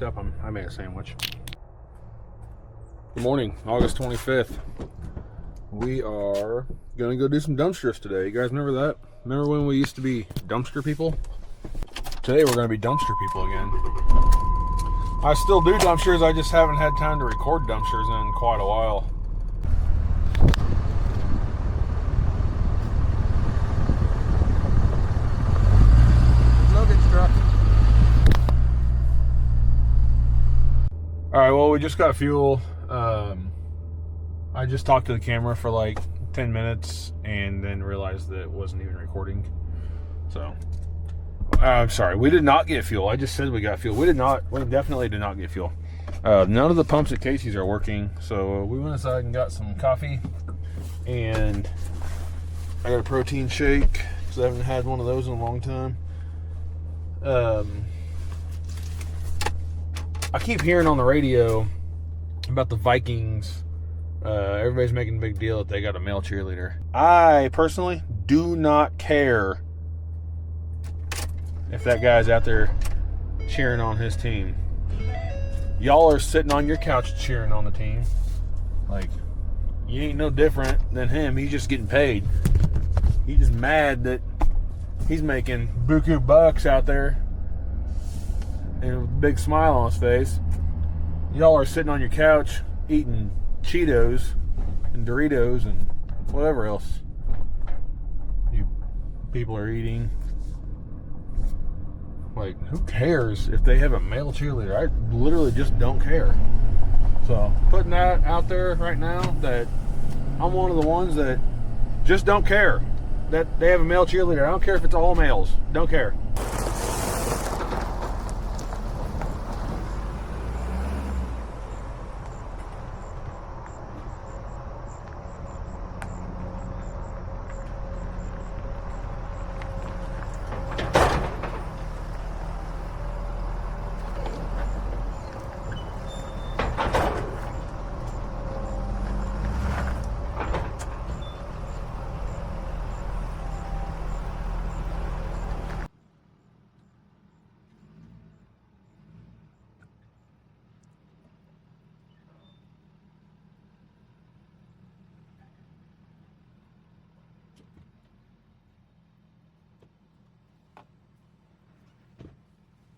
fucked up. I made a sandwich. Good morning, August 25th. We are gonna go do some dumpsters today. You guys remember that? Remember when we used to be dumpster people? Today we're gonna be dumpster people again. I still do dumpsters, I just haven't had time to record dumpsters in quite a while. Alright, well, we just got fuel. I just talked to the camera for like 10 minutes and then realized that it wasn't even recording. So, I'm sorry, we did not get fuel. I just said we got fuel. We definitely did not get fuel. None of the pumps at Casey's are working, so we went inside and got some coffee. And I got a protein shake because I haven't had one of those in a long time. I keep hearing on the radio about the Vikings. Everybody's making a big deal that they got a male cheerleader. I personally do not care if that guy's out there cheering on his team. Y'all are sitting on your couch cheering on the team. Like, you ain't no different than him. He's just getting paid. He's just mad that he's making buku bucks out there and a big smile on his face. Y'all are sitting on your couch eating Cheetos and Doritos and whatever else you people are eating. Like, who cares if they have a male cheerleader? I literally just don't care. So, putting that out there right now, that I'm one of the ones that just don't care that they have a male cheerleader. I don't care if it's all males. Don't care.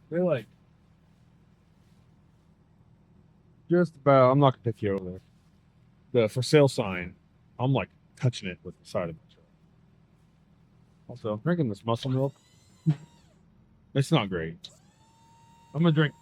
They're like just about, I'm not gonna take you over there. The for sale sign, I'm like touching it with the side of my truck. Also, I'm drinking this muscle milk. It's not great. I'm gonna drink.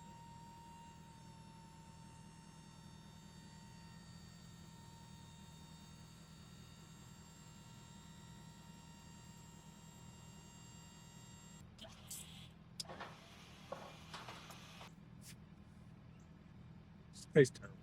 Tastes terrible.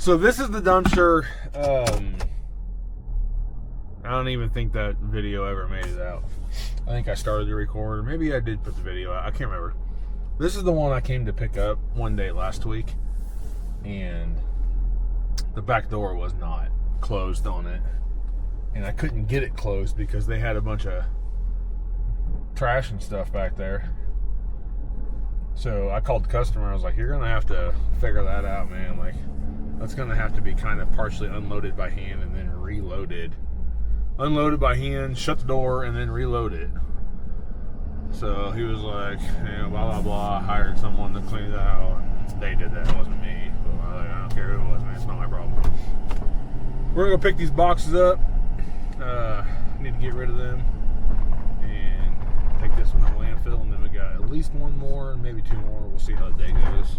So this is the dumpster. I don't even think that video ever made it out. I think I started to record. Maybe I did put the video out. I can't remember. This is the one I came to pick up one day last week. And the back door was not closed on it. And I couldn't get it closed because they had a bunch of trash and stuff back there. So I called the customer. I was like, you're going to have to figure that out, man. Like, that's going to have to be kind of partially unloaded by hand and then reloaded. Unloaded by hand, shut the door, and then reload it. So he was like, blah, blah, blah. Hired someone to clean it out. They did that. It wasn't me. But I don't care who it was, man. It's not my problem. We're going to go pick these boxes up. Need to get rid of them. And take this one to the landfill. And then we got at least one more, maybe two more. We'll see how the day goes.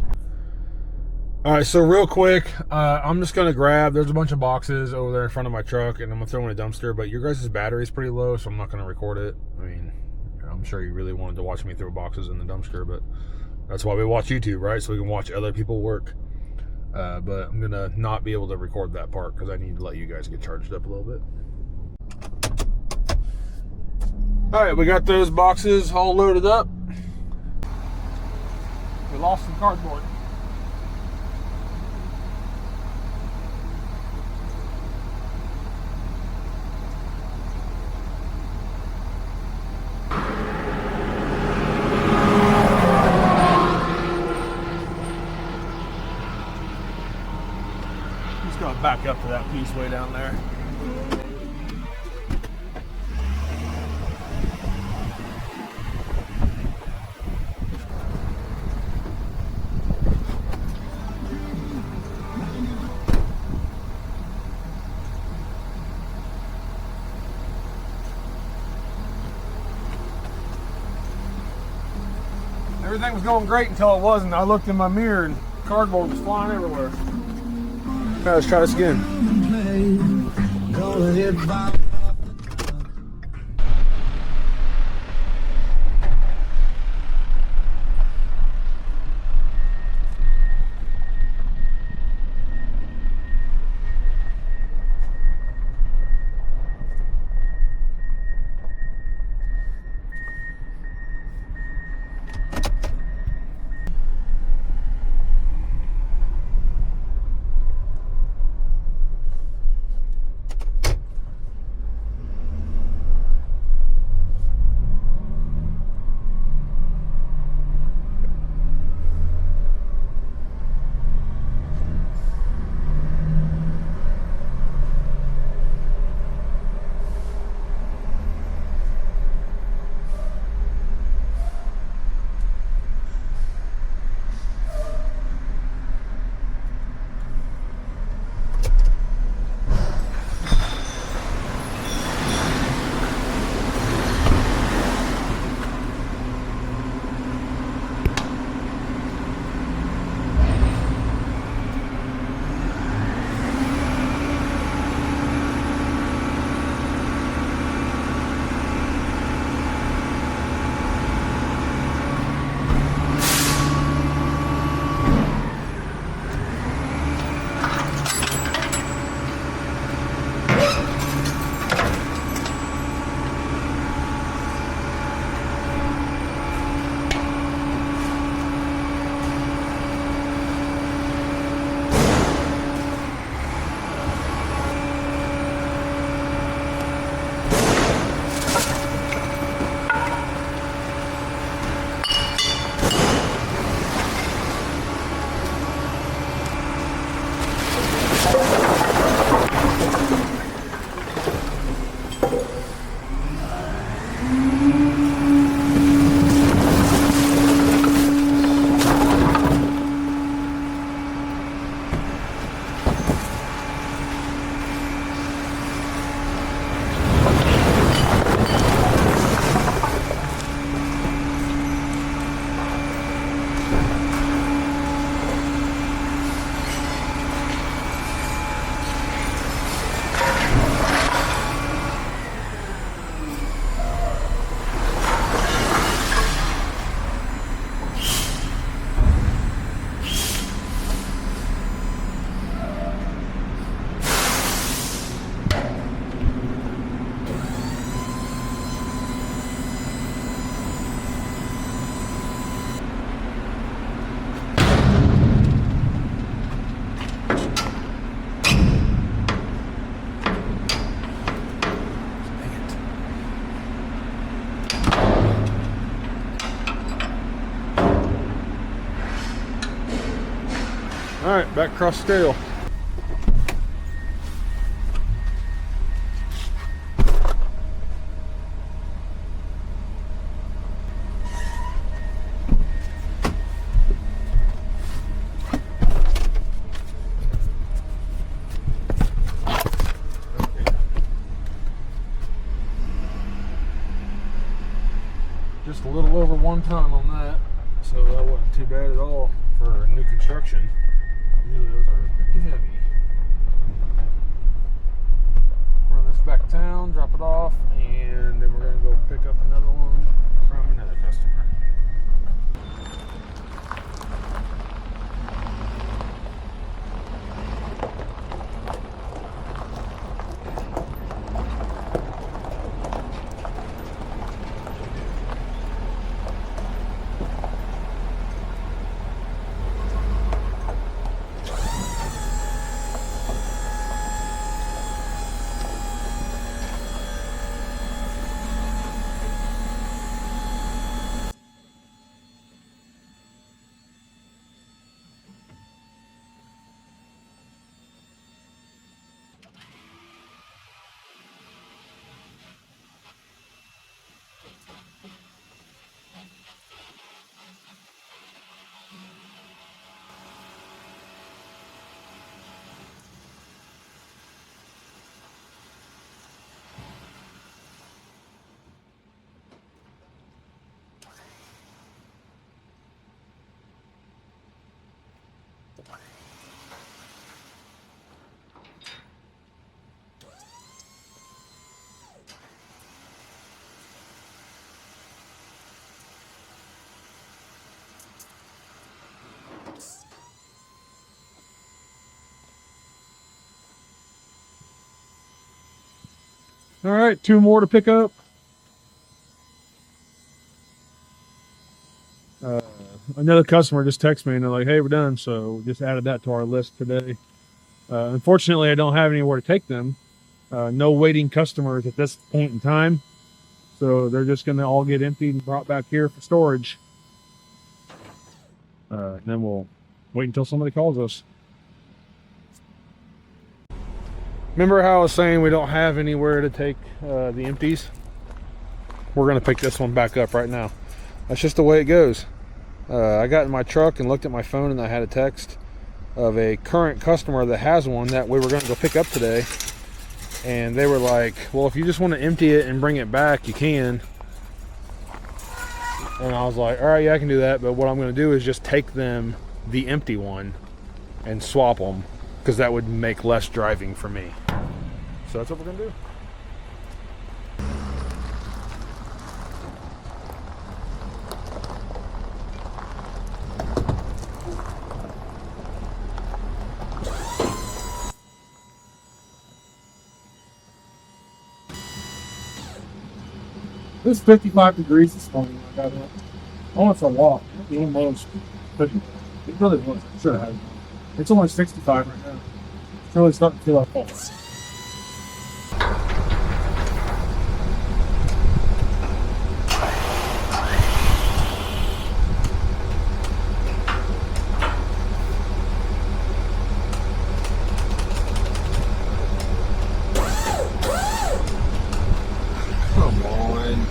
All right, so real quick, I'm just going to grab, there's a bunch of boxes over there in front of my truck, and I'm going to throw in a dumpster. But your guys' battery is pretty low, so I'm not going to record it. I mean, I'm sure you really wanted to watch me throw boxes in the dumpster, but that's why we watch YouTube, right? So we can watch other people work. But I'm going to not be able to record that part because I need to let you guys get charged up a little bit. All right, we got those boxes all loaded up. We lost some cardboard. Just gonna back up to that piece way down there. Everything was going great until it wasn't. I looked in my mirror and cardboard was flying everywhere. All right, let's try this again. All right, back across the trail. Just a little over 1 ton on that, so that wasn't too bad at all for new construction. Usually those are pretty heavy. Run this back to town, drop it off, and then we're going to go pick up another one from another customer. All right, 2 more to pick up. Another customer just texted me and they're like, hey, we're done. So we just added that to our list today. Unfortunately, I don't have anywhere to take them. No waiting customers at this point in time. So they're just going to all get emptied and brought back here for storage. And then we'll wait until somebody calls us. Remember how I was saying we don't have anywhere to take the empties? We're going to pick this one back up right now. That's just the way it goes. I got in my truck and looked at my phone and I had a text of a current customer that has one that we were going to go pick up today. And they were like, well, if you just want to empty it and bring it back, you can. And I was like, all right, yeah, I can do that. But what I'm going to do is just take them the empty one and swap them, because that would make less driving for me. So that's what we're going to do. It's 55 degrees this morning. I got up. I went for a walk. It almost couldn't. It really was. I should have had it. It's only 65 right now. It's really starting to feel like fall. Come on.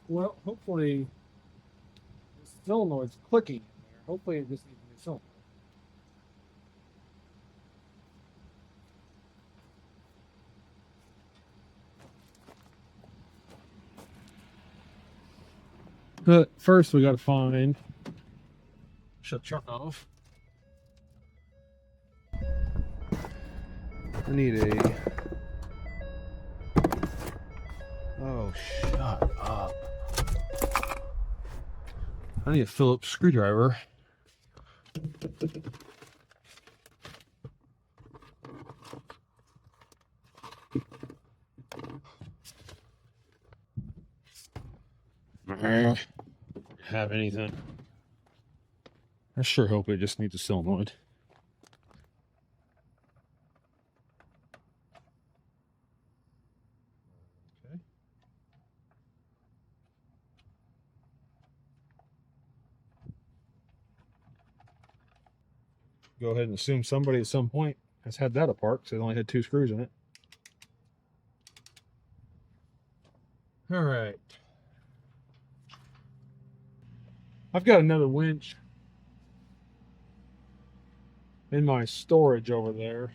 Well, hopefully the solenoid's clicking in there. Hopefully it just needs a new solenoid. But first we got to find. Shut the truck off. I need a. Oh, shut up. I need a Phillips screwdriver. Have anything? I sure hope it just needs a solenoid. Okay. Go ahead and assume somebody at some point has had that apart because it only had 2 screws in it. All right. I've got another winch in my storage over there.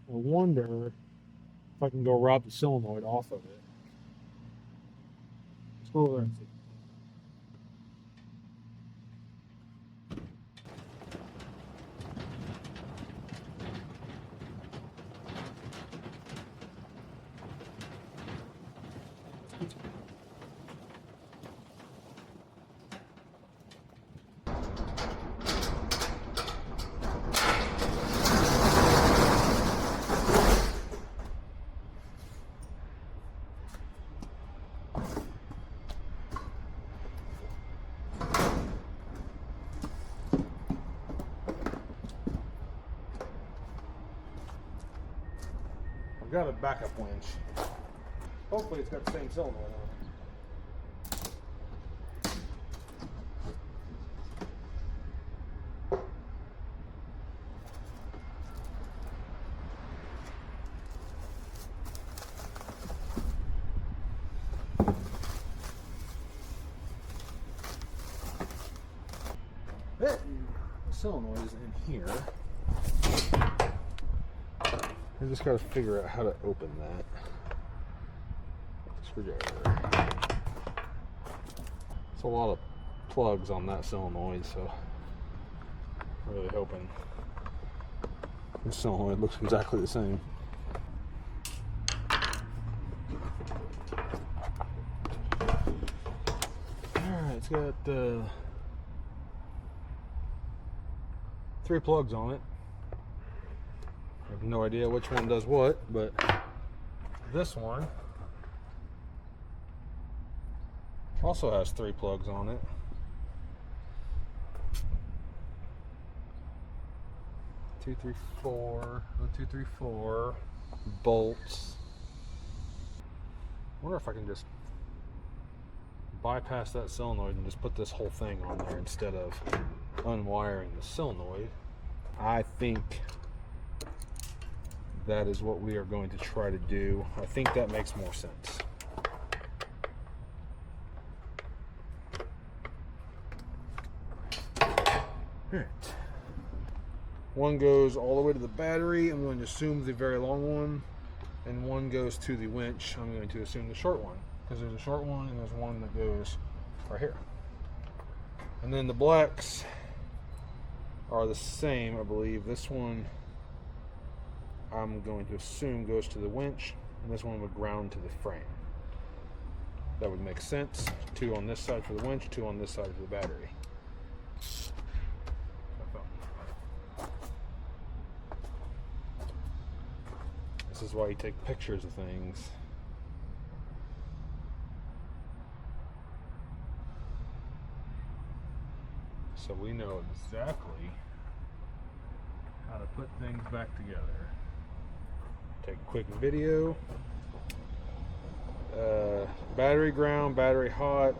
I wonder if I can go rob the solenoid off of it. Let's go over there and see. I've got a backup winch. Hopefully it's got the same solenoid on it. The solenoid is in here. I just got to figure out how to open that screwdriver. It's a lot of plugs on that solenoid, so I'm really hoping this solenoid looks exactly the same. Alright, it's got 3 plugs on it. I have no idea which one does what, but this one also has 3 plugs on it. 2, 3, 4, 1, 2, 3, 4 bolts. I wonder if I can just bypass that solenoid and just put this whole thing on there instead of unwiring the solenoid. I think that is what we are going to try to do. I think that makes more sense. Alright. One goes all the way to the battery. I'm going to assume the very long one. And one goes to the winch. I'm going to assume the short one. Because there's a short one and there's one that goes right here. And then the blacks are the same, I believe. This one I'm going to assume goes to the winch, and this one would ground to the frame. That would make sense. 2 on this side for the winch, 2 on this side for the battery. This is why you take pictures of things. So we know exactly how to put things back together. Take a quick video. Battery ground, battery hot,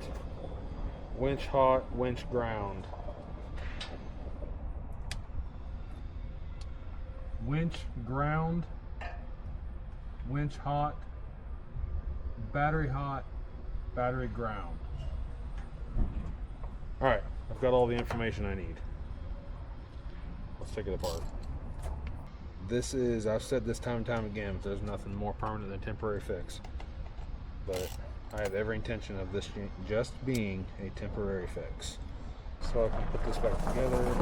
winch ground. winch ground, winch hot, battery ground. All right, I've got all the information I need. Let's take it apart. This is, I've said this time and time again, but there's nothing more permanent than temporary fix. But I have every intention of this just being a temporary fix. So I can put this back together.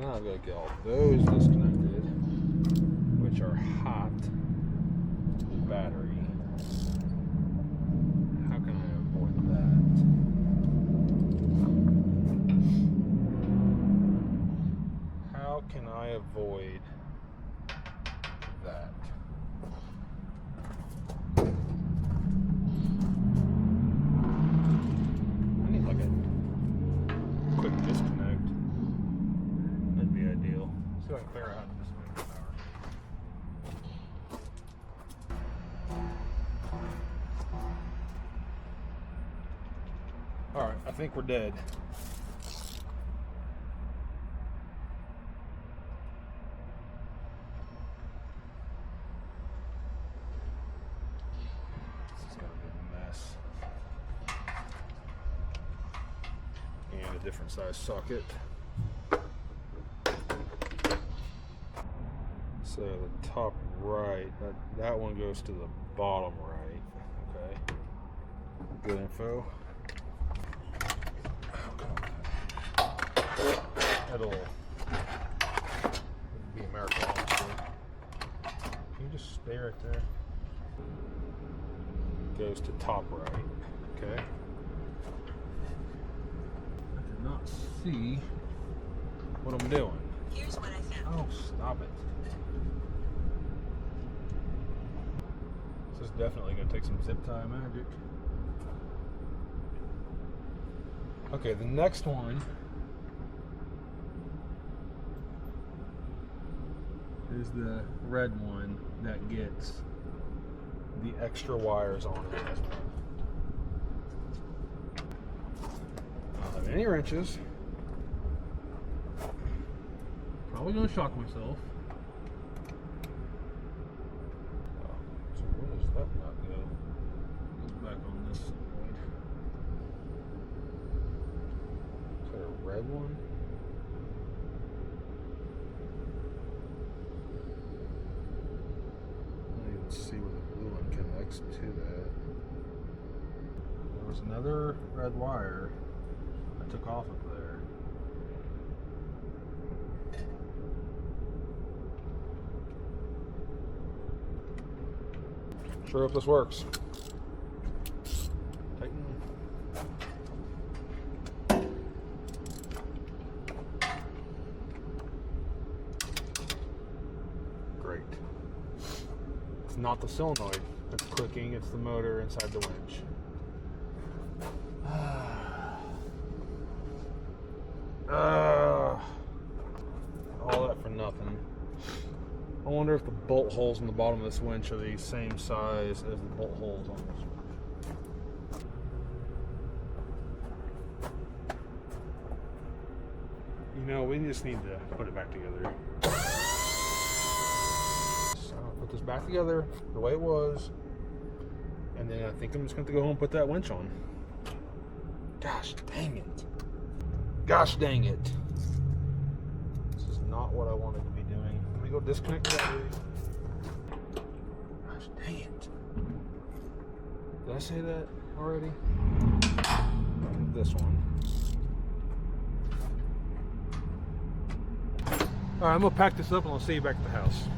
Now I've got to get all those disconnected, which are hot to the battery. How can I avoid that? How can I avoid that? I need like a quick disconnect. That'd be ideal. So I can clear out this winch power. Alright, I think we're dead. This is gonna be a mess. And a different size socket. So the top right, that one goes to the bottom right. Okay. Good info. That'll be a miracle, honestly. Can you just stay right there? Goes to top right. Okay. I did not see what I'm doing. Here's what I found. Oh, stop it. This is definitely going to take some zip tie magic. Okay, the next one is the red one that gets the extra wires on it. I don't have any wrenches. Probably going to shock myself. So where does that not go? Goes back on this side. Is that a red one? I don't even see where the blue one connects to that. There was another red wire I took off of there. Sure hope this works. Tighten. Great. It's not the solenoid that's clicking, it's the motor inside the winch. All that for nothing. I wonder if the bolt holes in the bottom of this winch are the same size as the bolt holes on this one. You know, we just need to put it back together. So I'll put this back together the way it was, and then I think I'm just going to go home and put that winch on. Gosh dang it. Gosh dang it. This is not what I wanted to be doing. Let me go disconnect the battery. Gosh dang it. Did I say that already? This one. Alright, I'm going to pack this up and I'll see you back at the house.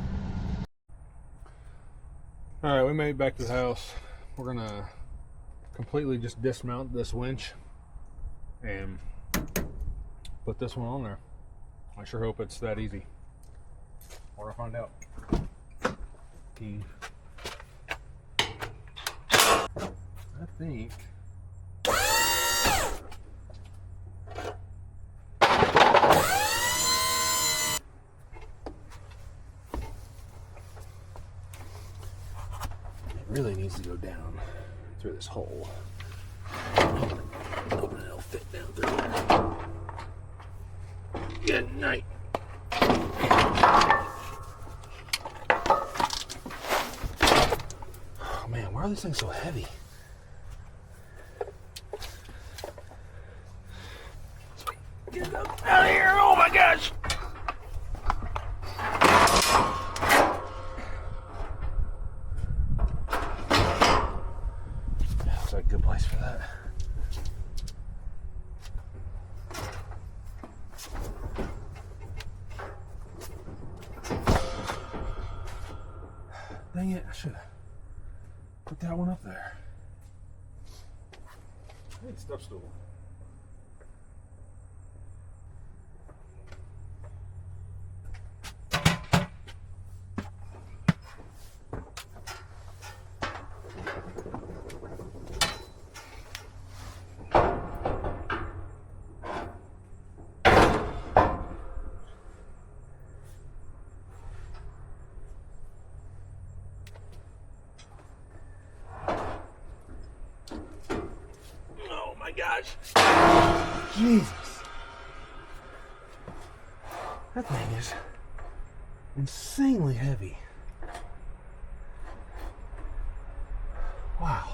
Alright, we made it back to the house. We're going to completely just dismount this winch and put this one on there. I sure hope it's that easy. Or I'll find out. Key. That think. It really needs to go down through this hole. Open it, it'll fit down through there. Good night. Oh man, why are these things so heavy? Get them out of here! Oh my gosh! Looks like a good place for that. Dang it, I should have put that one up there. Hey, step stool. Gosh. Jesus. That thing is insanely heavy. Wow.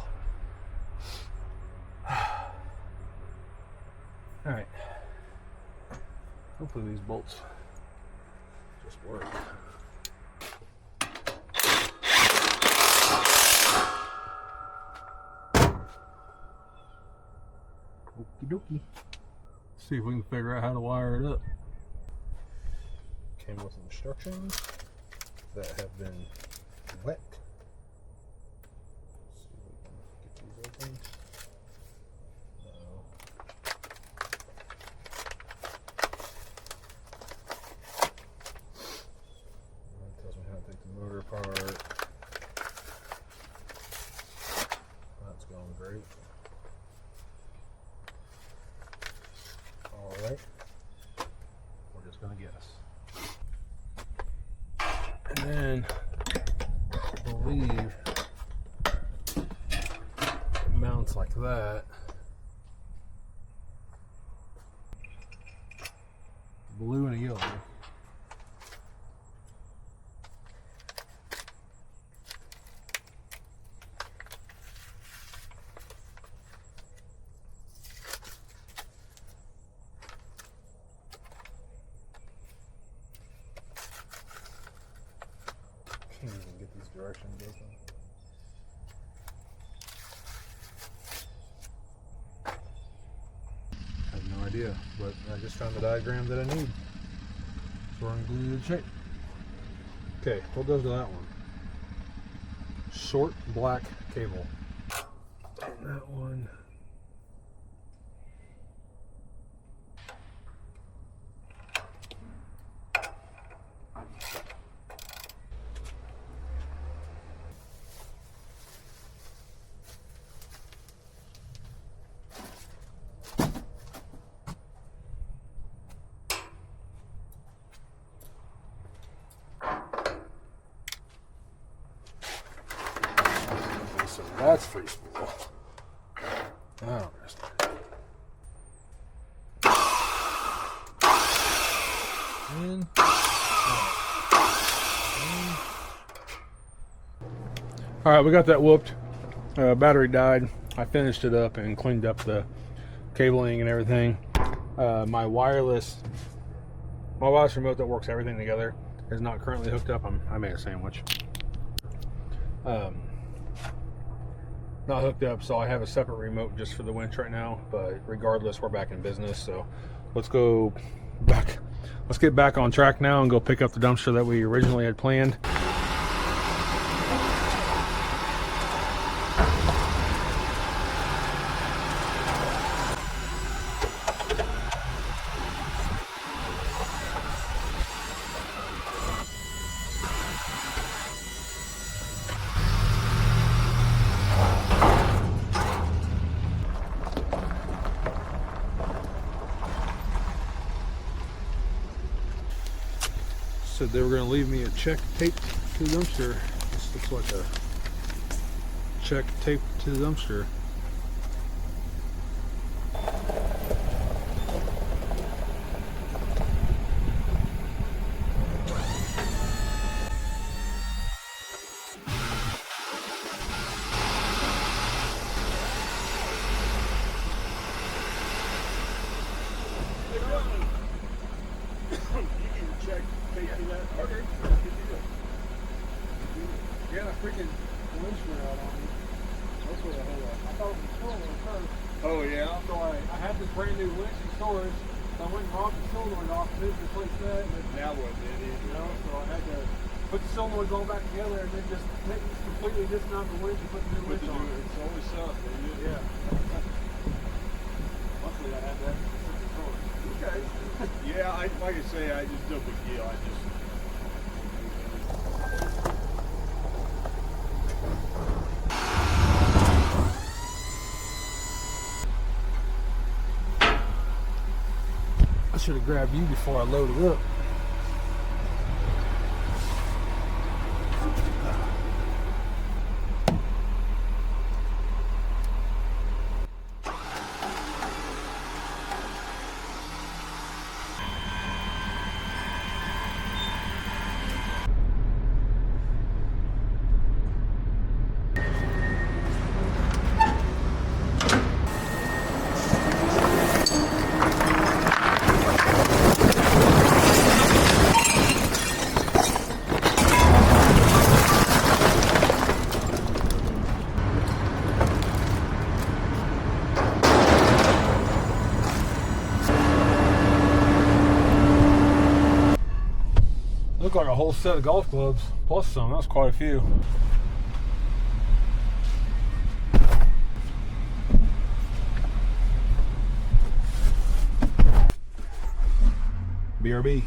Alright. Hopefully these bolts just work. Okie dokie. See if we can figure out how to wire it up. Came with instructions that have been wet. Let's see if we can get these open. No. It tells me how to take the motor apart. That's going great. Alright, we're just going to guess. And then I believe it mounts like that. Blue and a yellow. Can't even get these directions open. I have no idea, but I just found the diagram that I need. So we're in good shape. Okay, what goes to that one? Short black cable. And that one. So that's free spool. Oh, rest it. In. All right, we got that whooped. Battery died. I finished it up and cleaned up the cabling and everything. My wireless remote that works everything together is not currently hooked up. I made a sandwich. Not hooked up, so I have a separate remote just for the winch right now, but regardless, we're back in business. So let's go back. Let's get back on track now and go pick up the dumpster that we originally had planned. said they were going to leave me a check taped to the dumpster. This looks like a check taped to the dumpster. Yeah, the freaking winch went out on me. That's what the hell was. I thought it was solenoid first. Oh yeah. So I had this brand new winch in storage. So I went and robbed the solenoid off and then replaced that. And then, Now what did it? you know, so I had to put the solenoids all back together and then just completely dismount the winch and put the new winch on. It's always something, isn't it? Yeah. Luckily I had that specific storage. Okay. Yeah, like I say, I just no big deal. I just. I should have grabbed you before I loaded up. Looked like a whole set of golf clubs, plus some. That's quite a few. BRB.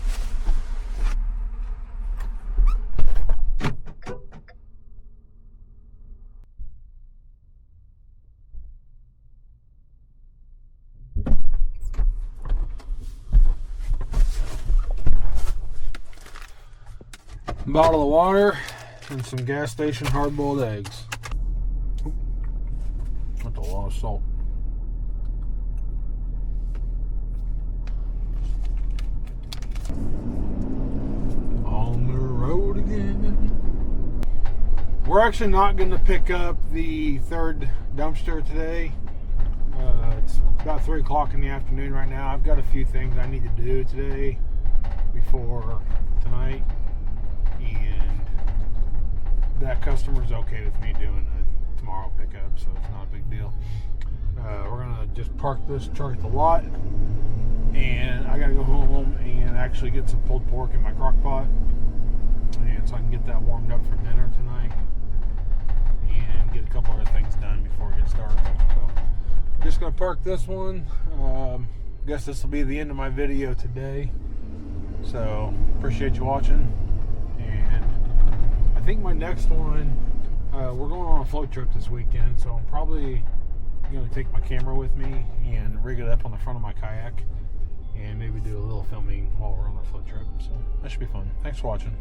Bottle of water and some gas station hard-boiled eggs. That's a lot of salt. On the road again. We're actually not going to pick up the third dumpster today. It's about 3 o'clock in the afternoon right now. I've got a few things I need to do today before tonight. And that customer's okay with me doing a tomorrow pickup, so it's not a big deal. We're gonna just park this truck at the lot, and I gotta go home and actually get some pulled pork in my crock pot, and so I can get that warmed up for dinner tonight and get a couple other things done before we get started. So just gonna park this one. Guess this will be the end of my video today, so appreciate you watching. I think my next one, we're going on a float trip this weekend, so I'm probably going to take my camera with me and rig it up on the front of my kayak and maybe do a little filming while we're on our float trip. So that should be fun. Thanks for watching.